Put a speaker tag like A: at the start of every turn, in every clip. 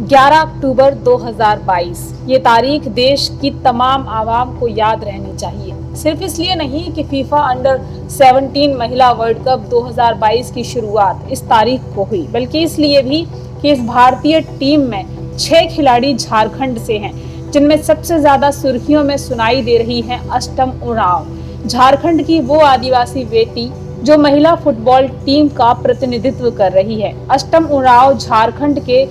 A: 11 अक्टूबर 2022 ये तारीख देश की तमाम आवाम को याद रहनी चाहिए। सिर्फ इसलिए नहीं कि फीफा अंडर 17 महिला वर्ल्ड कप 2022 की शुरुआत इस तारीख को हुई, बल्कि इसलिए भी कि इस भारतीय टीम में 6 खिलाड़ी झारखंड से हैं, जिनमें सबसे ज्यादा सुर्खियों में सुनाई दे रही है अष्टम उरांव, झारखंड की वो आदिवासी बेटी जो महिला फुटबॉल टीम का प्रतिनिधित्व कर रही है। अष्टम उरांव झारखंड के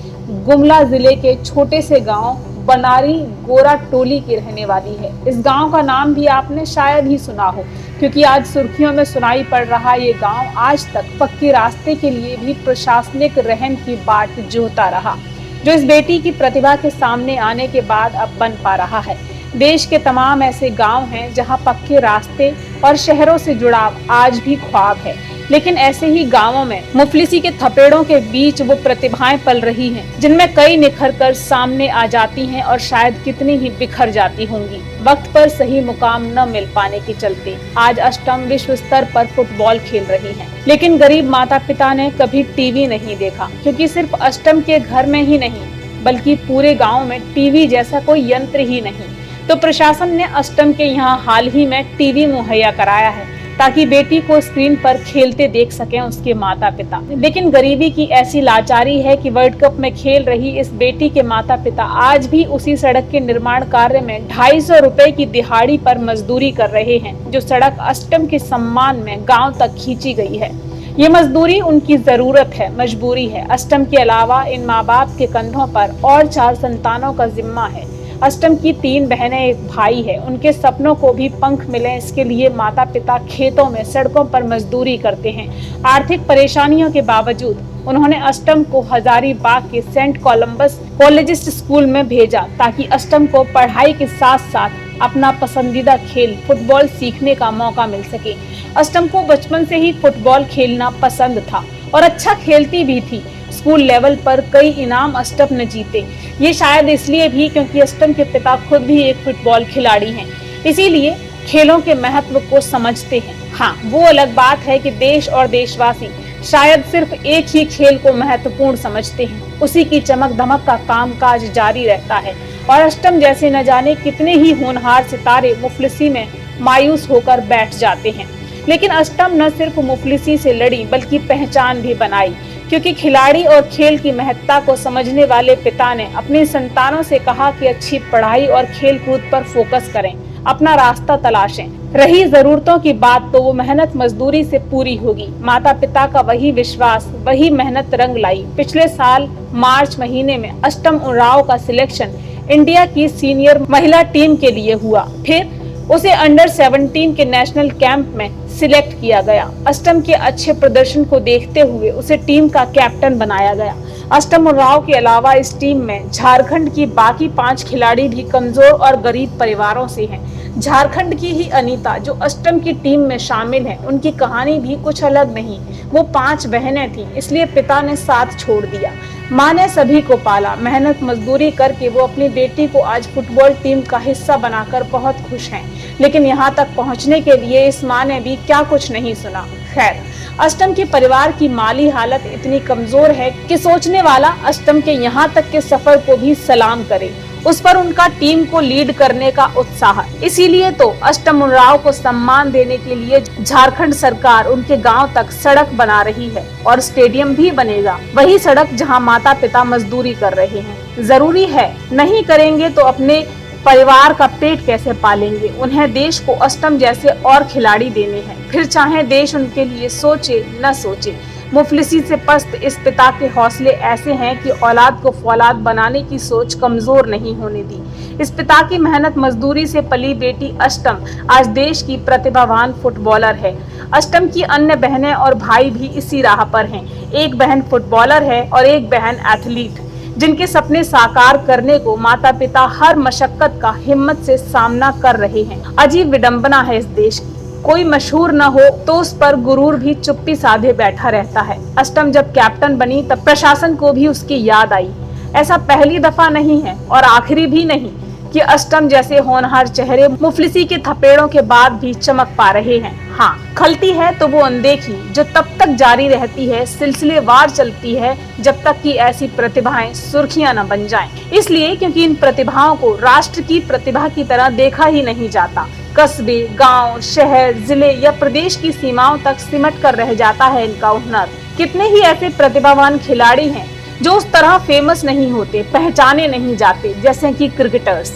A: गुमला जिले के छोटे से गांव बनारी गोरा टोली की रहने वाली है। इस गांव का नाम भी आपने शायद ही सुना हो, क्योंकि आज सुर्खियों में सुनाई पड़ रहा ये गांव आज तक पक्के रास्ते के लिए भी प्रशासनिक रहम की बाट जोहता रहा, जो इस बेटी की प्रतिभा के सामने आने के बाद अब बन पा रहा है। देश के तमाम ऐसे गांव हैं जहां पक्के रास्ते और शहरों से जुड़ाव आज भी ख्वाब है, लेकिन ऐसे ही गांवों में मुफलिसी के थपेड़ों के बीच वो प्रतिभाएं पल रही हैं, जिनमें कई निखर कर सामने आ जाती हैं और शायद कितनी ही बिखर जाती होंगी, वक्त पर सही मुकाम न मिल पाने के चलते। आज अष्टम विश्व स्तर पर फुटबॉल खेल रही हैं, लेकिन गरीब माता पिता ने कभी टीवी नहीं देखा, क्योंकि सिर्फ अष्टम के घर में ही नहीं बल्कि पूरे गाँव में टीवी जैसा कोई यंत्र ही नहीं। तो प्रशासन ने अष्टम के यहाँ हाल ही में टीवी मुहैया कराया है, ताकि बेटी को स्क्रीन पर खेलते देख सकें उसके माता पिता। लेकिन गरीबी की ऐसी लाचारी है कि वर्ल्ड कप में खेल रही इस बेटी के माता पिता आज भी उसी सड़क के निर्माण कार्य में 250 रुपए की दिहाड़ी पर मजदूरी कर रहे हैं, जो सड़क अष्टम के सम्मान में गाँव तक खींची गई है। ये मजदूरी उनकी जरूरत है, मजबूरी है। अष्टम के अलावा इन माँ बाप के कंधों पर और 4 संतानों का जिम्मा है। अष्टम की 3 बहनें, एक भाई है। उनके सपनों को भी पंख मिले, इसके लिए माता पिता खेतों में, सड़कों पर मजदूरी करते हैं। आर्थिक परेशानियों के बावजूद उन्होंने अष्टम को हजारीबाग के सेंट कोलंबस कॉलेजिस्ट स्कूल में भेजा, ताकि अष्टम को पढ़ाई के साथ साथ अपना पसंदीदा खेल फुटबॉल सीखने का मौका मिल सके। अष्टम को बचपन से ही फुटबॉल खेलना पसंद था और अच्छा खेलती भी थी। स्कूल लेवल पर कई इनाम अष्टम ने जीते। ये शायद इसलिए भी क्योंकि अष्टम के पिता खुद भी एक फुटबॉल खिलाड़ी हैं, इसीलिए खेलों के महत्व को समझते हैं। हाँ, वो अलग बात है कि देश और देशवासी शायद सिर्फ एक ही खेल को महत्वपूर्ण समझते हैं, उसी की चमक दमक का कामकाज जारी रहता है। और अष्टम जैसे न जाने कितने ही होनहार सितारे मुफलिसी में मायूस होकर बैठ जाते हैं। लेकिन अष्टम न सिर्फ मुफलिसी से लड़ी बल्कि पहचान भी बनाई, क्योंकि खिलाड़ी और खेल की महत्ता को समझने वाले पिता ने अपनी संतानों से कहा कि अच्छी पढ़ाई और खेल कूद पर फोकस करें, अपना रास्ता तलाशें। रही जरूरतों की बात तो वो मेहनत मजदूरी से पूरी होगी। माता पिता का वही विश्वास, वही मेहनत रंग लाई। पिछले साल मार्च महीने में अष्टम उरांव का सिलेक्शन इंडिया की सीनियर महिला टीम के लिए हुआ, फिर उसे अंडर 17 के नेशनल कैंप में सिलेक्ट किया गया। अष्टम के अच्छे प्रदर्शन को देखते हुए उसे टीम का कैप्टन बनाया गया। अष्टम उरांव के अलावा इस टीम में झारखंड की बाकी 5 खिलाड़ी भी कमजोर और गरीब परिवारों से हैं। झारखंड की ही अनीता जो अष्टम की टीम में शामिल है, उनकी कहानी भी कुछ अलग नहीं। वो 5 बहनें थीं, इसलिए पिता ने साथ छोड़ दिया। माँ ने सभी को पाला। मेहनत मजदूरी करके वो अपनी बेटी को आज फुटबॉल टीम का हिस्सा बनाकर बहुत खुश हैं। लेकिन यहाँ तक पहुँचने के लिए इस माँ ने भी क्या कुछ नहीं सुना। खैर, अष्टम के परिवार की माली हालत इतनी कमजोर है कि सोचने वाला अष्टम के यहाँ तक के सफर को भी सलाम करे। उस पर उनका टीम को लीड करने का उत्साह। इसीलिए तो अष्टम उरांव को सम्मान देने के लिए झारखंड सरकार उनके गांव तक सड़क बना रही है और स्टेडियम भी बनेगा। वही सड़क जहां माता पिता मजदूरी कर रहे हैं। जरूरी है, नहीं करेंगे तो अपने परिवार का पेट कैसे पालेंगे। उन्हें देश को अष्टम जैसे और खिलाड़ी देने हैं, फिर चाहे देश उनके लिए सोचे न सोचे। मुफलिसी से पस्त इस पिता के हौसले ऐसे हैं कि औलाद को फौलाद बनाने की सोच कमजोर नहीं होने दी। इस पिता की मेहनत मजदूरी से पली बेटी अष्टम आज देश की प्रतिभावान फुटबॉलर है। अष्टम की अन्य बहनें और भाई भी इसी राह पर हैं। एक बहन फुटबॉलर है और एक बहन एथलीट, जिनके सपने साकार करने को माता पिता हर मशक्कत का हिम्मत से सामना कर रहे हैं। अजीब विडंबना है इस देश की। कोई मशहूर न हो तो उस पर गुरूर भी चुप्पी साधे बैठा रहता है। अष्टम जब कैप्टन बनी तब प्रशासन को भी उसकी याद आई। ऐसा पहली दफा नहीं है और आखिरी भी नहीं। कि अष्टम जैसे होनहार चेहरे मुफलिसी के थपेड़ों के बाद भी चमक पा रहे हैं। हाँ, खलती है तो वो अनदेखी जो तब तक जारी रहती है, सिलसिलेवार चलती है जब तक कि ऐसी प्रतिभाएं सुर्खियां न बन जाएं। इसलिए क्योंकि इन प्रतिभाओं को राष्ट्र की प्रतिभा की तरह देखा ही नहीं जाता। कस्बे, गांव, शहर, जिले या प्रदेश की सीमाओं तक सिमट कर रह जाता है इनका हुनर। कितने ही ऐसे प्रतिभावान खिलाड़ी हैं जो उस तरह फेमस नहीं होते, पहचाने नहीं जाते, जैसे कि क्रिकेटर्स।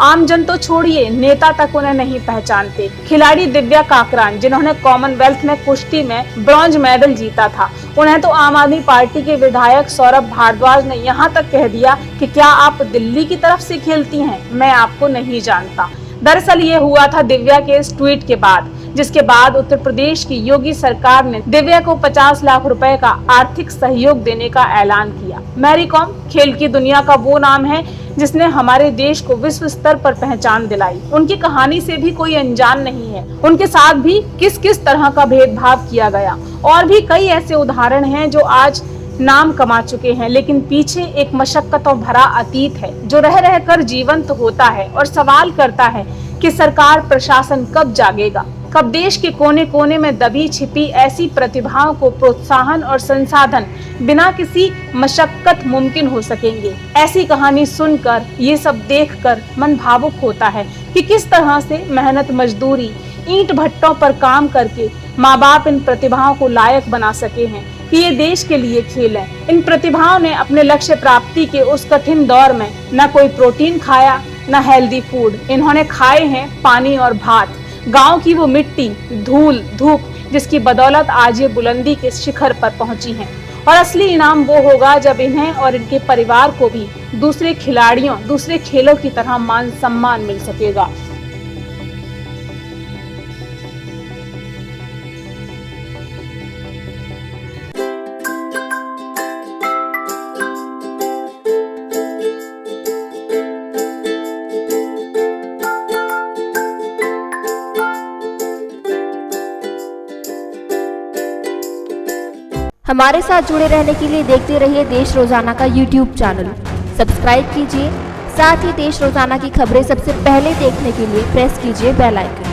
A: आमजन तो छोड़िए, नेता तक उन्हें नहीं पहचानते। खिलाड़ी दिव्या काकरान, जिन्होंने कॉमनवेल्थ में कुश्ती में ब्रॉन्ज मेडल जीता था, उन्हें तो आम आदमी पार्टी के विधायक सौरभ भारद्वाज ने यहाँ तक कह दिया कि क्या आप दिल्ली की तरफ से खेलती हैं, मैं आपको नहीं जानता। दरअसल ये हुआ था दिव्या के इस ट्वीट के बाद, जिसके बाद उत्तर प्रदेश की योगी सरकार ने दिव्या को 50 लाख रुपए का आर्थिक सहयोग देने का ऐलान किया। मैरी कॉम खेल की दुनिया का वो नाम है जिसने हमारे देश को विश्व स्तर पर पहचान दिलाई। उनकी कहानी से भी कोई अनजान नहीं है। उनके साथ भी किस किस तरह का भेदभाव किया गया। और भी कई ऐसे उदाहरण हैं जो आज नाम कमा चुके हैं, लेकिन पीछे एक मशक्कतों भरा अतीत है जो रह रहकर जीवंत होता है और सवाल करता है कि सरकार प्रशासन कब जागेगा, कब देश के कोने कोने में दबी छिपी ऐसी प्रतिभाओं को प्रोत्साहन और संसाधन बिना किसी मशक्कत मुमकिन हो सकेंगे। ऐसी कहानी सुनकर, ये सब देखकर मन भावुक होता है कि किस तरह से मेहनत मजदूरी, ईंट भट्टों पर काम करके माँ बाप इन प्रतिभाओं को लायक बना सके हैं कि ये देश के लिए खेलें। इन प्रतिभाओं ने अपने लक्ष्य प्राप्ति के उस कठिन दौर में न कोई प्रोटीन खाया, न हेल्दी फूड। इन्होंने खाए हैं पानी और भात, गांव की वो मिट्टी, धूल, धूप, जिसकी बदौलत आज ये बुलंदी के शिखर पर पहुंची हैं। और असली इनाम वो होगा जब इन्हें और इनके परिवार को भी दूसरे खिलाड़ियों, दूसरे खेलों की तरह मान सम्मान मिल सकेगा।
B: हमारे साथ जुड़े रहने के लिए देखते रहिए देश रोजाना का YouTube चैनल। सब्सक्राइब कीजिए, साथ ही देश रोजाना की खबरें सबसे पहले देखने के लिए प्रेस कीजिए बेल आइकन।